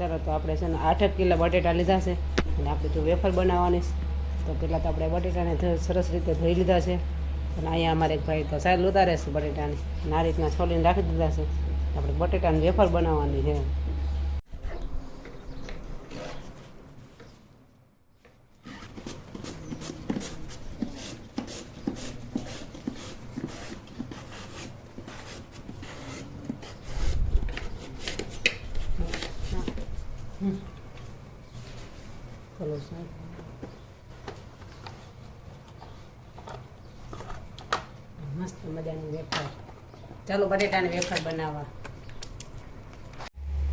ચાલો તો આપણે છે ને 8 કિલો બટેટા લીધા છે અને આપણે જો વેફર બનાવવાની છે તો પહેલાં તો આપણે બટેટાને સરસ રીતે ધોઈ લીધા છે અને અહીંયા અમારે એક ભાઈ તો સાહેબ ઉતારે છે બટેટાને અને આ રીતના છોલીને રાખી દીધા છે. આપણે બટેટાની વેફર બનાવવાની છે. ચલો સાહેબ મસ્ત મજાની વેફર. ચાલો બટેટાની વેફર બનાવવા.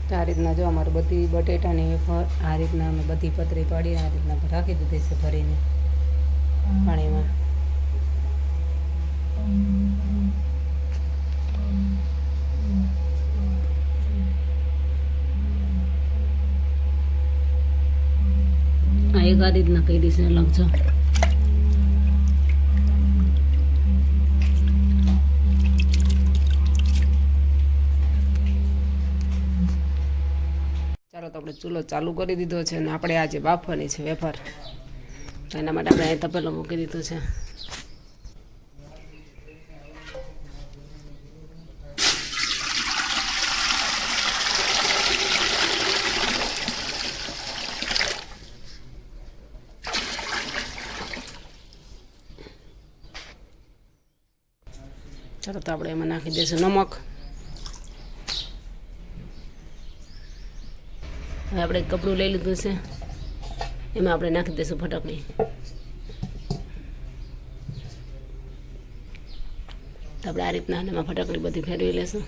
તો આ રીતના જો અમારે બધી બટેટાની વેફર આ રીતના અમે બધી પતરી પાડી આ રીતના રાખી દીધી છે ભરીને પાણીમાં. એક આ રીતના કરી છે અલગ છો. ચાલો તો આપણે ચૂલો ચાલુ કરી દીધો છે અને આપણે આજે બાફવાની છે વેફર. તો એના માટે આપણે અહીં તપેલો મૂકી દીધું છે. ચાલો તો આપણે એમાં નાખી દઈશું નમક. હવે આપણે કપડું લઈ લીધું છે એમાં આપણે નાખી દઈશું ફટકડી. તો આપણે આ રીતના એમાં ફટકડી બધી ફેરવી લેશું.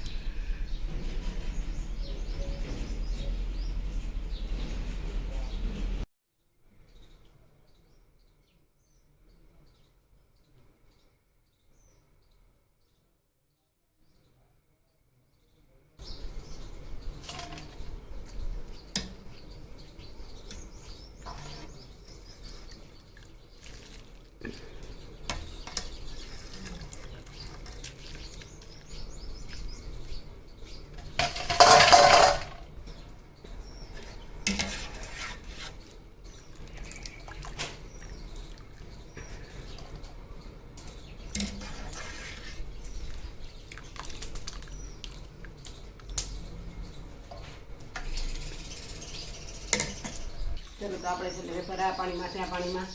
ચલો તો આપણે છે વેફર આ પાણીમાં ત્યાં પાણીમાં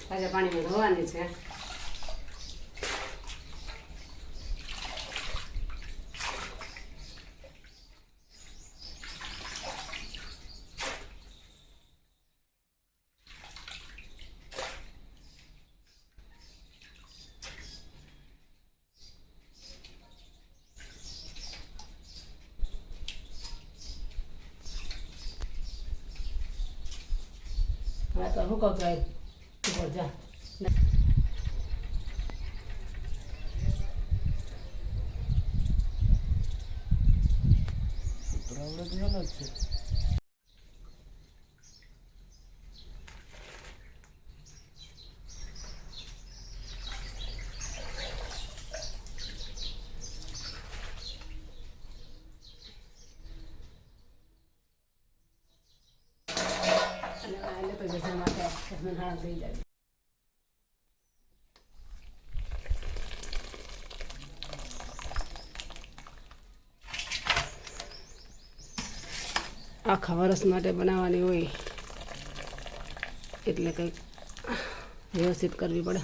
તાજા પાણીમાં ધોવાની છે. તો હું કહું જાય ઉપર જા. આખા વર્ષ માટે બનાવવાની હોય એટલે કંઈક વ્યવસ્થિત કરવી પડે.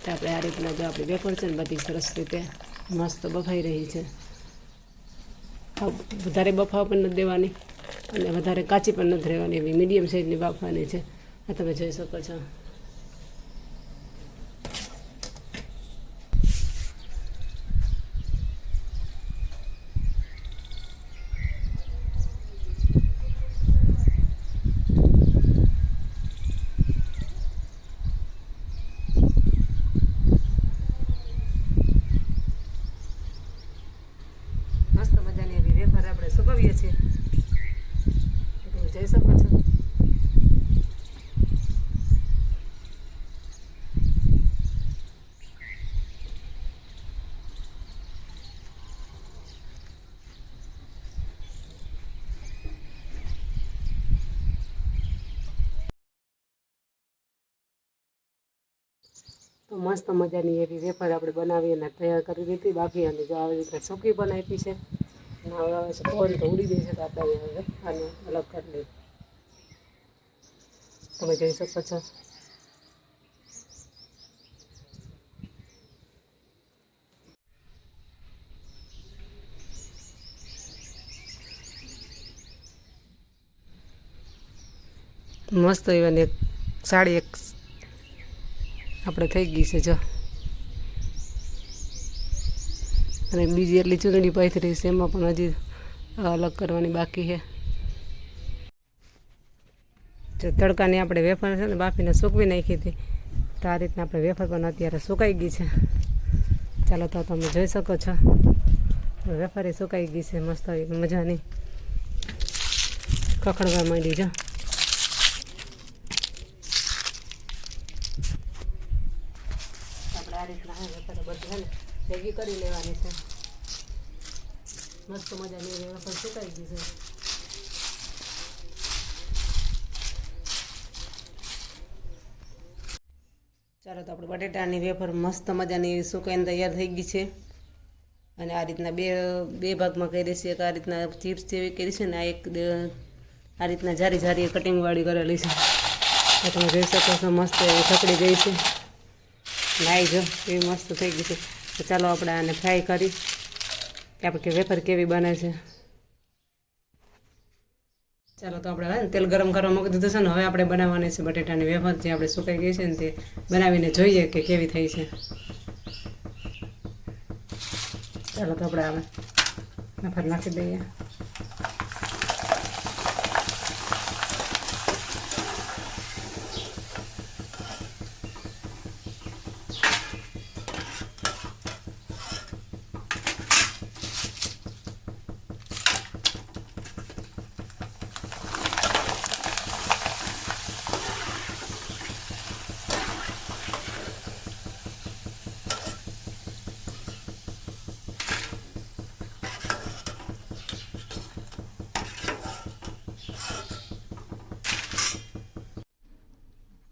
આપણે આ રીતના જો આપણી વેફર છે ને બધી સરસ રીતે મસ્ત બફાઈ રહી છે. વધારે બફાવા પણ નથી દેવાની અને વધારે કાચી પણ નથી રહેવાની, એવી મીડિયમ સાઈઝની બાફવાની છે. આ તમે જોઈ શકો છો. મસ્ત મજાની એવી વેફર આપણે સુકવીએ છીએ. તમે જોઈ શકો છો. તો મસ્ત મજાની એવી વેફર આપણે બનાવી અને તૈયાર કરી દીધી બાફી, અને જો આવી રીતે સૂકી પણ આપી છે. અને હવે આવે છે પવન તો ઉડી જાય છે, તો આપણે હવે આને અલગ કરી લઈએ. તમે જોઈ શકો છો. મસ્ત એવાની સાડી એક આપણે થઈ ગઈ છે જો. અને બીજી એટલી ચૂંટણી પાથરી છે, એમાં પણ હજી અલગ કરવાની બાકી છે. જો તડકાની આપણે વેફર છે ને બાફીને સૂકવી નાખી હતી, તો આ રીતના આપણે વેફર પણ અત્યારે સુકાઈ ગઈ છે. ચાલો તો તમે જોઈ શકો છો, વેફર એ સુકાઈ ગઈ છે મસ્ત મજાની, ખખડવા માંડી જો. આપણે આ રીતના વેફર બધું છે ને ભેગી કરી લેવાની છે. મસ્ત મજાની વેફર સુકાઈ ગઈ છે. ચાલો તો આપણે બટેટાની વેફર મસ્ત મજાની સુકાઈને તૈયાર થઈ ગઈ છે. અને આ રીતના બે ભાગમાં કરી છે. એક આ રીતના ચિપ્સ જેવી કરી છે ને આ એક આ રીતના જારી જારી કટિંગવાળી કરેલી છે. તો તમે જોઈ શકો છો મસ્ત એવી ખકડી ગઈ છે. નાઈ જો એવી મસ્ત થઈ ગઈ છે. તો ચાલો આપણે આને ફ્રાય કરી કે આપણે વેફર કેવી બને છે. ચાલો તો આપણે તેલ ગરમ કરવા મૂકી દીધું છે ને, હવે આપણે બનાવવાની છે બટેટાની વેફર, જે આપણે સુકાઈ ગઈ છે ને તે બનાવીને જોઈએ કે કેવી થઈ છે. ચાલો તો આપણે આમાં વેફર નાખી દઈએ.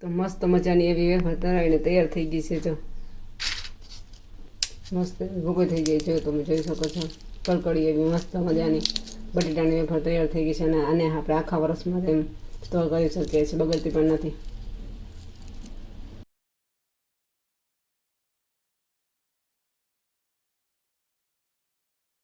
તો મસ્ત મજાની એવી વેફર તળાઈને તૈયાર થઈ ગઈ છે જો. મસ્ત ભૂકો થઈ ગઈ જો, તમે જોઈ શકો છો. કડકડી એવી મસ્ત મજાની બટેટાની વેફર તૈયાર થઈ ગઈ છે. અને આને આપણે આખા વર્ષમાં એમ સ્ટોર કરી શકીએ છીએ, બગડતી પણ નથી.